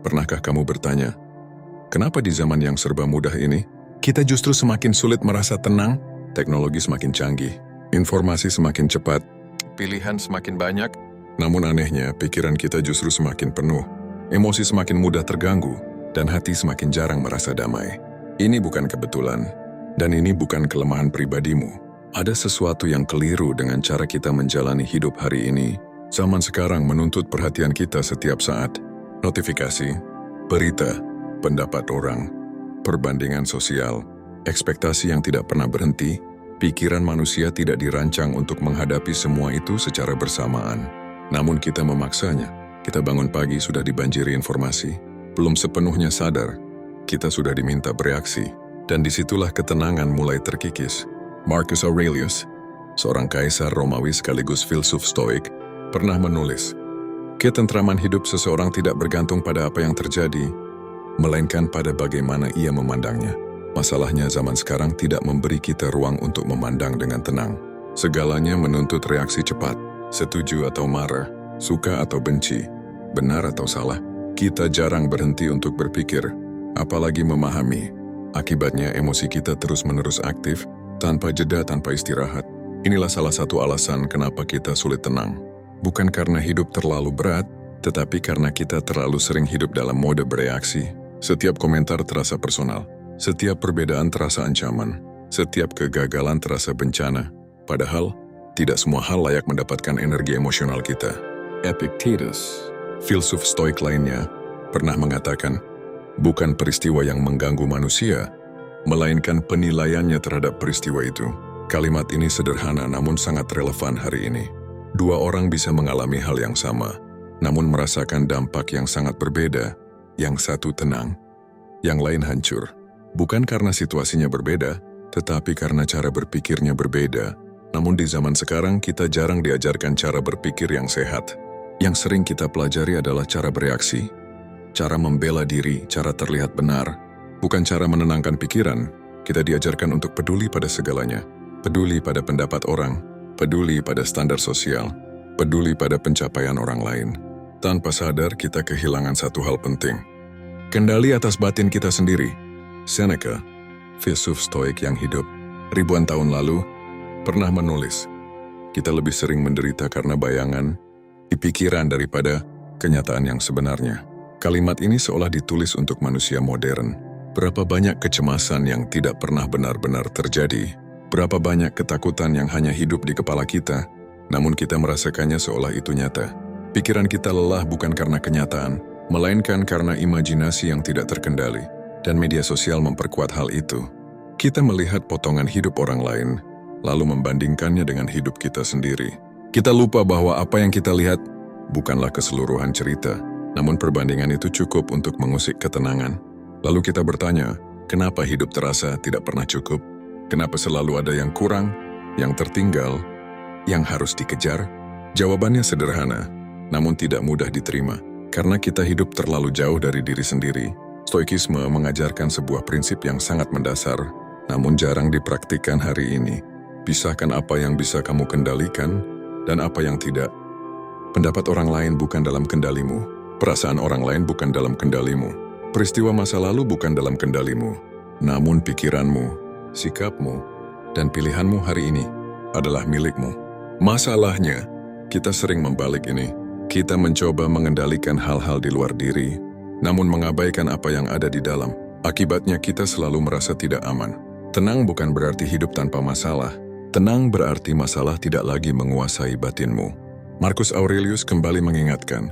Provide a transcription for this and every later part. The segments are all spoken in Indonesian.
Pernahkah kamu bertanya, kenapa di zaman yang serba mudah ini, kita justru semakin sulit merasa tenang? Teknologi semakin canggih, informasi semakin cepat, pilihan semakin banyak. Namun anehnya, pikiran kita justru semakin penuh, emosi semakin mudah terganggu, dan hati semakin jarang merasa damai. Ini bukan kebetulan, dan ini bukan kelemahan pribadimu. Ada sesuatu yang keliru dengan cara kita menjalani hidup hari ini. Zaman sekarang menuntut perhatian kita setiap saat. Notifikasi, berita, pendapat orang, perbandingan sosial, ekspektasi yang tidak pernah berhenti. Pikiran manusia tidak dirancang untuk menghadapi semua itu secara bersamaan. Namun kita memaksanya. Kita bangun pagi sudah dibanjiri informasi. Belum sepenuhnya sadar, kita sudah diminta bereaksi. Dan disitulah ketenangan mulai terkikis. Marcus Aurelius, seorang kaisar Romawi sekaligus filsuf Stoik, pernah menulis, ketentraman hidup seseorang tidak bergantung pada apa yang terjadi, melainkan pada bagaimana ia memandangnya. Masalahnya zaman sekarang tidak memberi kita ruang untuk memandang dengan tenang. Segalanya menuntut reaksi cepat, setuju atau marah, suka atau benci, benar atau salah. Kita jarang berhenti untuk berpikir, apalagi memahami. Akibatnya emosi kita terus-menerus aktif, tanpa jeda, tanpa istirahat. Inilah salah satu alasan kenapa kita sulit tenang. Bukan karena hidup terlalu berat, tetapi karena kita terlalu sering hidup dalam mode bereaksi. Setiap komentar terasa personal. Setiap perbedaan terasa ancaman. Setiap kegagalan terasa bencana. Padahal, tidak semua hal layak mendapatkan energi emosional kita. Epictetus, filsuf Stoik lainnya, pernah mengatakan, bukan peristiwa yang mengganggu manusia, melainkan penilaiannya terhadap peristiwa itu. Kalimat ini sederhana namun sangat relevan hari ini. Dua orang bisa mengalami hal yang sama, namun merasakan dampak yang sangat berbeda. Yang satu tenang, yang lain hancur. Bukan karena situasinya berbeda, tetapi karena cara berpikirnya berbeda. Namun di zaman sekarang kita jarang diajarkan cara berpikir yang sehat. Yang sering kita pelajari adalah cara bereaksi, cara membela diri, cara terlihat benar. Bukan cara menenangkan pikiran. Kita diajarkan untuk peduli pada segalanya. Peduli pada pendapat orang, peduli pada standar sosial, peduli pada pencapaian orang lain. Tanpa sadar kita kehilangan satu hal penting. Kendali atas batin kita sendiri. Seneca, filsuf Stoik yang hidup ribuan tahun lalu, pernah menulis, kita lebih sering menderita karena bayangan di pikiran daripada kenyataan yang sebenarnya. Kalimat ini seolah ditulis untuk manusia modern. Berapa banyak kecemasan yang tidak pernah benar-benar terjadi. Berapa banyak ketakutan yang hanya hidup di kepala kita, namun kita merasakannya seolah itu nyata. Pikiran kita lelah bukan karena kenyataan, melainkan karena imajinasi yang tidak terkendali. Dan media sosial memperkuat hal itu. Kita melihat potongan hidup orang lain, lalu membandingkannya dengan hidup kita sendiri. Kita lupa bahwa apa yang kita lihat bukanlah keseluruhan cerita, namun perbandingan itu cukup untuk mengusik ketenangan. Lalu kita bertanya, kenapa hidup terasa tidak pernah cukup? Kenapa selalu ada yang kurang, yang tertinggal, yang harus dikejar? Jawabannya sederhana, namun tidak mudah diterima. Karena kita hidup terlalu jauh dari diri sendiri. Stoikisme mengajarkan sebuah prinsip yang sangat mendasar, namun jarang dipraktikkan hari ini. Pisahkan apa yang bisa kamu kendalikan, dan apa yang tidak. Pendapat orang lain bukan dalam kendalimu. Perasaan orang lain bukan dalam kendalimu. Peristiwa masa lalu bukan dalam kendalimu, namun pikiranmu, sikapmu, dan pilihanmu hari ini adalah milikmu. Masalahnya, kita sering membalik ini. Kita mencoba mengendalikan hal-hal di luar diri, namun mengabaikan apa yang ada di dalam. Akibatnya kita selalu merasa tidak aman. Tenang bukan berarti hidup tanpa masalah. Tenang berarti masalah tidak lagi menguasai batinmu. Marcus Aurelius kembali mengingatkan,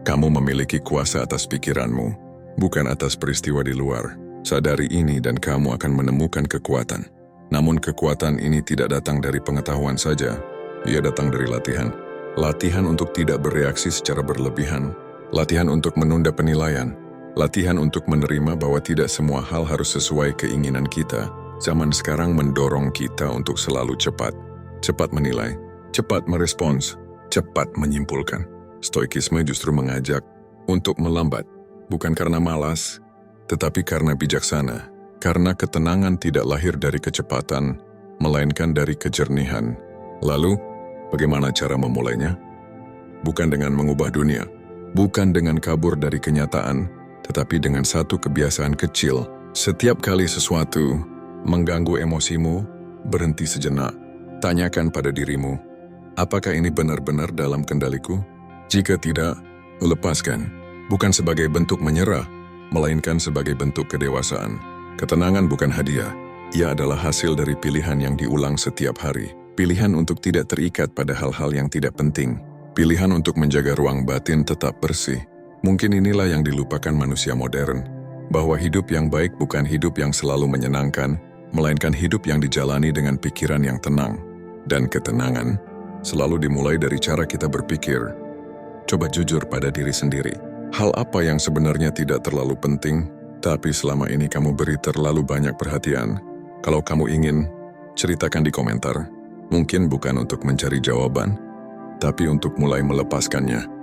kamu memiliki kuasa atas pikiranmu, bukan atas peristiwa di luar. Sadari ini dan kamu akan menemukan kekuatan. Namun kekuatan ini tidak datang dari pengetahuan saja. Ia datang dari latihan. Latihan untuk tidak bereaksi secara berlebihan. Latihan untuk menunda penilaian. Latihan untuk menerima bahwa tidak semua hal harus sesuai keinginan kita. Zaman sekarang mendorong kita untuk selalu cepat. Cepat menilai, cepat merespons, cepat menyimpulkan. Stoikisme justru mengajak untuk melambat. Bukan karena malas, tetapi karena bijaksana. Karena ketenangan tidak lahir dari kecepatan, melainkan dari kejernihan. Lalu, bagaimana cara memulainya? Bukan dengan mengubah dunia, bukan dengan kabur dari kenyataan, tetapi dengan satu kebiasaan kecil. Setiap kali sesuatu mengganggu emosimu, berhenti sejenak. Tanyakan pada dirimu, apakah ini benar-benar dalam kendaliku? Jika tidak, lepaskan. Bukan sebagai bentuk menyerah, melainkan sebagai bentuk kedewasaan. Ketenangan bukan hadiah. Ia adalah hasil dari pilihan yang diulang setiap hari. Pilihan untuk tidak terikat pada hal-hal yang tidak penting. Pilihan untuk menjaga ruang batin tetap bersih. Mungkin inilah yang dilupakan manusia modern. Bahwa hidup yang baik bukan hidup yang selalu menyenangkan, melainkan hidup yang dijalani dengan pikiran yang tenang. Dan ketenangan selalu dimulai dari cara kita berpikir. Coba jujur pada diri sendiri. Hal apa yang sebenarnya tidak terlalu penting, tapi selama ini kamu beri terlalu banyak perhatian? Kalau kamu ingin, ceritakan di komentar. Mungkin bukan untuk mencari jawaban, tapi untuk mulai melepaskannya.